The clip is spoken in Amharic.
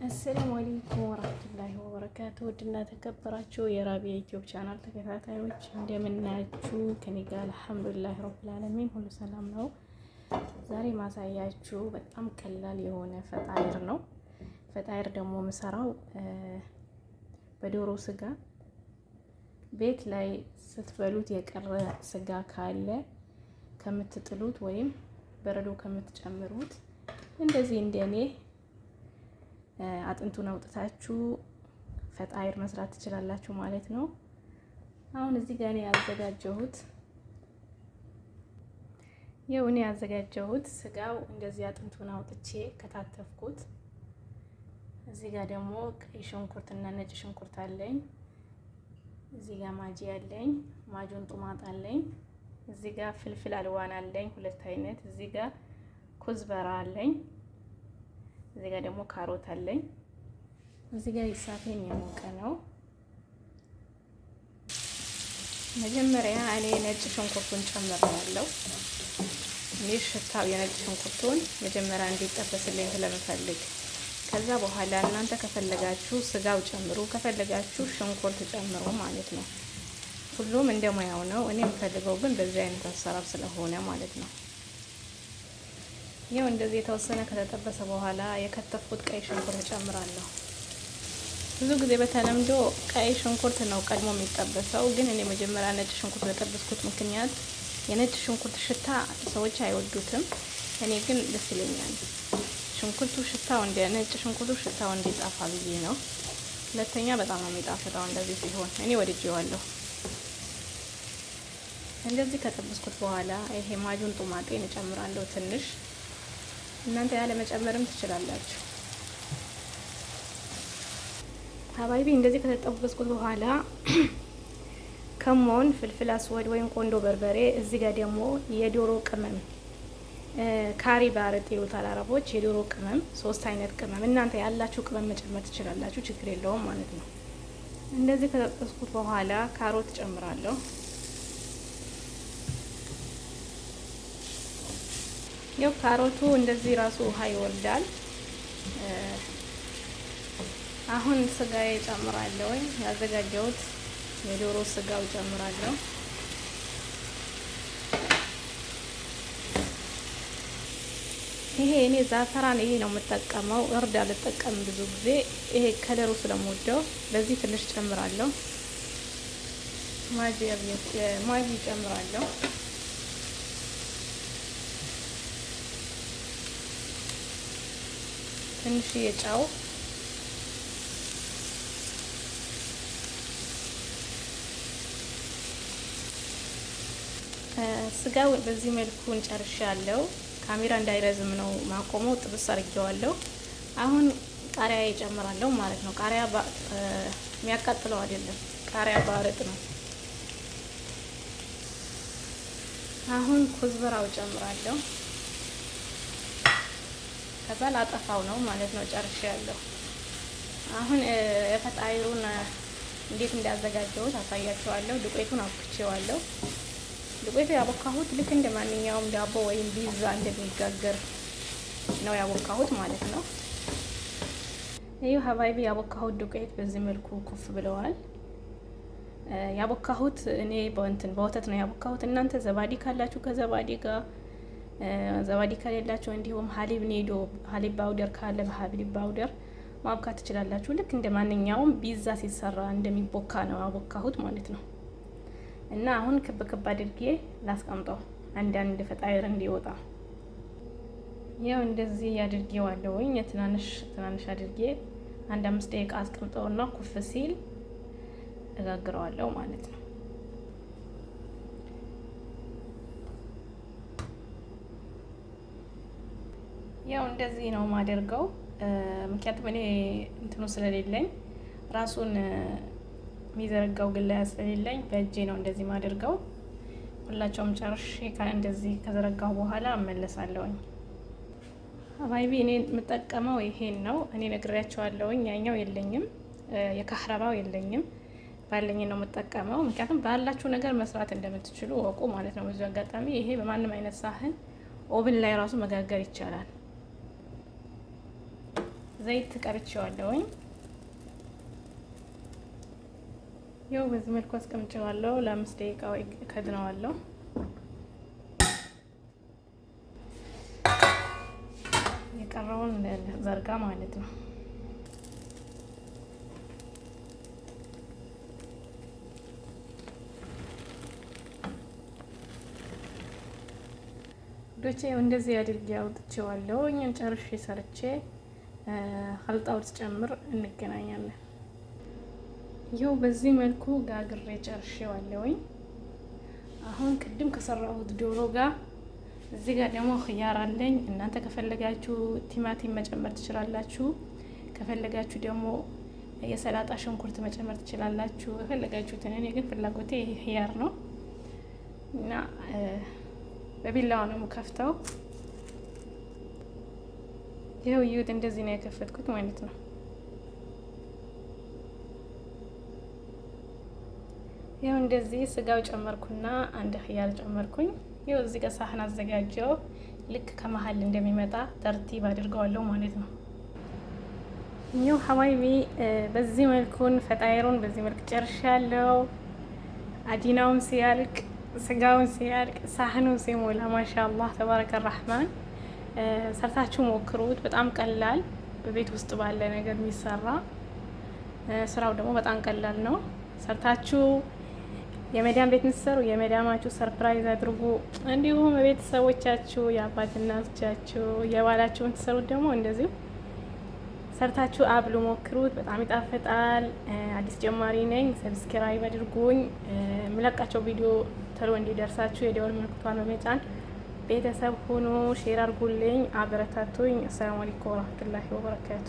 አሰላሙ አለይኩም ወራህመቱላሂ ወበረካቱ። ውድና ተከበራችሁ የራቢያ ዩቲዩብ ቻናል ተከታታዮች እንደምናችሁ፣ ከኔ ጋር አልሐምዱሊላህ ረብል ዓለሚን ሁሉ ሰላም ነው። ዛሬ ማሳያችሁ በጣም ቀላል የሆነ ፈጣይር ነው። ፈጣይር ደግሞ የምሰራው በዶሮ ስጋ። ቤት ላይ ስትበሉት የቀረ ስጋ ካለ ከምትጥሉት ወይም በረዶ ከምትጨምሩት እንደዚህ እንደኔ አጥንቱን አውጥታችሁ ፈጣይር መስራት ትችላላችሁ ማለት ነው። አሁን እዚህ ጋር እኔ ያዘጋጀሁት ስጋው እንደዚህ አጥንቱን አውጥቼ ከታተፍኩት። እዚህ ጋር ደግሞ ቀይ ሽንኩርትና ነጭ ሽንኩርት አለኝ። እዚህ ጋር ማጂ አለኝ፣ ማጁን ጡማጥ አለኝ። እዚህ ጋር ፍልፍል አልዋን አለኝ ሁለት አይነት። እዚህ ጋር ኩዝበራ አለኝ። እዚህ ጋር ደግሞ ካሮት አለኝ። እዚህ ጋር ይሳቴን የሞቀ ነው። መጀመሪያ እኔ ነጭ ሽንኩርቱን ጨምሬያለሁ። እኔ ሽታው የነጭ ሽንኩርቱን መጀመሪያ እንዲጠበስልኝ ስለምፈልግ፣ ከዛ በኋላ እናንተ ከፈለጋችሁ ስጋው ጨምሩ፣ ከፈለጋችሁ ሽንኩርት ጨምሩ ማለት ነው። ሁሉም እንደሙያው ነው። እኔ የምፈልገው ግን በዚህ አይነት አሰራር ስለሆነ ማለት ነው። ይኸው እንደዚህ የተወሰነ ከተጠበሰ በኋላ የከተፍኩት ቀይ ሽንኩርት እጨምራለሁ። ብዙ ጊዜ በተለምዶ ቀይ ሽንኩርት ነው ቀድሞ የሚጠበሰው፣ ግን እኔ መጀመሪያ ነጭ ሽንኩርት ለጠበስኩት ምክንያት የነጭ ሽንኩርት ሽታ ሰዎች አይወዱትም። እኔ ግን ደስ ይለኛል። ሽንኩርቱ ሽታው ነጭ ሽንኩርቱ ሽታው እንዲጣፋ ብዬ ነው። ሁለተኛ በጣም ነው የሚጣፍጠው እንደዚህ ሲሆን፣ እኔ ወድጄዋለሁ። እንደዚህ ከጠበስኩት በኋላ ይሄ ማጁን ጡማጤን እጨምራለሁ ትንሽ። እናንተ ያለ መጨመርም ትችላላችሁ። ሀባይቢ እንደዚህ ከተጠበስኩት በኋላ ከሞን፣ ፍልፍል አስወድ ወይም ቆንዶ በርበሬ፣ እዚህ ጋር ደግሞ የዶሮ ቅመም ካሪ ባረጥ ይሉታል አረቦች። የዶሮ ቅመም 3 አይነት ቅመም፣ እናንተ ያላችሁ ቅመም መጨመር ትችላላችሁ፣ ችግር የለውም ማለት ነው። እንደዚህ ከተጠበስኩት በኋላ ካሮት ጨምራለሁ። ያው ካሮቱ እንደዚህ ራሱ ውሃ ይወልዳል። አሁን ስጋዬ ጨምራለሁ። ያዘጋጀሁት የዶሮ ስጋው ጨምራለሁ። ይሄ እኔ ዛፈራን ይሄ ነው የምጠቀመው፣ እርድ አልጠቀምም ብዙ ጊዜ። ይሄ ከለሩ ስለምወደው በዚህ ትንሽ ጨምራለሁ። ማጂ ጨምራለሁ። ትንሽ የጨው፣ ስጋው በዚህ መልኩ እንጨርሻለሁ። ካሜራ እንዳይረዝም ነው ማቆመው፣ ጥብስ አድርጌዋለሁ። አሁን ቃሪያ እጨምራለሁ ማለት ነው። ቃሪያ የሚያቃጥለው አይደለም፣ ቃሪያ ባረጥ ነው። አሁን ኩዝበራው እጨምራለሁ። ከዛ ላጠፋው ነው ማለት ነው። ጨርሻለሁ። አሁን የፈጣይሩን እንዴት እንዳዘጋጀሁት አሳያችኋለሁ። ዱቄቱን አብክቼዋለሁ። ዱቄቱ ያቦካሁት ልክ እንደ ማንኛውም ዳቦ ወይም ፒዛ እንደሚጋገር ነው ያቦካሁት ማለት ነው። ይሄ ሀባይቢ ያቦካሁት ዱቄት በዚህ መልኩ ኩፍ ብለዋል። ያቦካሁት እኔ በወተት ነው ያቦካሁት። እናንተ ዘባዲ ካላችሁ ከዘባዲ ጋር፣ ዘባዲ ከሌላችሁ እንዲሁም ሀሊብ ኔዶ፣ ሀሊብ ባውደር ካለ በሀሊብ ባውደር ማብካት ትችላላችሁ። ልክ እንደ ማንኛውም ፒዛ ሲሰራ እንደሚቦካ ነው ያቦካሁት ማለት ነው። እና አሁን ክብ ክብ አድርጌ ላስቀምጠው አንዳንድ ፈጣይር እንዲወጣ። ያው እንደዚህ አድርጌዋለሁኝ። ትናንሽ አድርጌ 1-5 ደቂቃ አስቀምጠውና ኩፍ ሲል እጋግረዋለሁ ማለት ነው። ያው እንደዚህ ነው ማደርገው። ምክንያቱም እኔ እንትኑ ስለሌለኝ ራሱን የሚዘረጋው ግላያ ስለሌለኝ በእጄ ነው እንደዚህ ማደርገው። ሁላቸውም ጨርሼ እንደዚህ ከዘረጋው በኋላ እመለሳለሁኝ። ሀባይቢ እኔ የምጠቀመው ይሄን ነው። እኔ ነግሬያቸዋለሁኝ። ያኛው የለኝም፣ የካህረባው የለኝም። ባለኝ ነው የምጠቀመው። ምክንያቱም ባላችሁ ነገር መስራት እንደምትችሉ ወቁ ማለት ነው። በዚህ አጋጣሚ ይሄ በማንም አይነት ሳህን ኦብን ላይ ራሱ መጋገር ይቻላል። ዘይት ቀብቼዋለሁኝ። ያው በዚህ መልኩ አስቀምጬዋለሁ። ለ5 ደቂቃ ከድነዋለሁ። የቀረውን ዘርጋ ማለት ነው። ዶቼ እንደዚህ አድርጌ አውጥቼዋለሁ። እኛን ጨርሼ ሰርቼ ኸልጣው ጨምር እንገናኛለን። ይኸው በዚህ መልኩ ጋግሬ ጨርሼዋለሁኝ። አሁን ቅድም ከሰራሁት ዶሮ ጋር እዚህ ጋር ደግሞ ኽያር አለኝ። እናንተ ከፈለጋችሁ ቲማቲም መጨመር ትችላላችሁ። ከፈለጋችሁ ደግሞ የሰላጣ ሽንኩርት መጨመር ትችላላችሁ። የፈለጋችሁትን። እኔ ግን ፍላጎቴ ኽያር ነው እና በቢላዋ ነው የምከፍተው። ይኸው እዩት፣ እንደዚህ ነው የከፈትኩት ማለት ነው። ይኸው እንደዚህ ስጋው ጨመርኩና አንድ ኽያር ጨመርኩኝ። ይኸው እዚህ ጋር ሳህን አዘጋጀው። ልክ ከመሀል እንደሚመጣ ተርቲብ አድርገዋለሁ ማለት ነው። ይኸው ሀባይቢ በዚህ መልኩን ፈጣይሩን በዚህ መልክ ጨርሻለሁ። አዲናውም ሲያልቅ ስጋውን ሲያልቅ ሳህኑን ሲሞላ ማሻአላህ ተባረከ ረህማን። ሰርታችሁ ሞክሩት። በጣም ቀላል በቤት ውስጥ ባለ ነገር የሚሰራ ስራው ደግሞ በጣም ቀላል ነው። ሰርታችሁ የመዳም ቤት ምትሰሩ የመዳማችሁ ሰርፕራይዝ አድርጉ። እንዲሁም ቤተሰቦቻችሁ የአባትናቶቻችሁ የባላችሁ ምትሰሩት ደግሞ እንደዚሁ ሰርታችሁ አብሉ፣ ሞክሩት። በጣም ይጣፍጣል። አዲስ ጀማሪ ነኝ፣ ሰብስክራይብ አድርጉኝ። የምለቃቸው ቪዲዮ ተሎ እንዲደርሳችሁ የደወል ምልክቷን በመጫን ቤተሰብ ሁኑ። ሼር አድርጉልኝ፣ አበረታቱኝ። አሰላሙ አለይኩም ወራህመቱላሂ ወበረካቱ።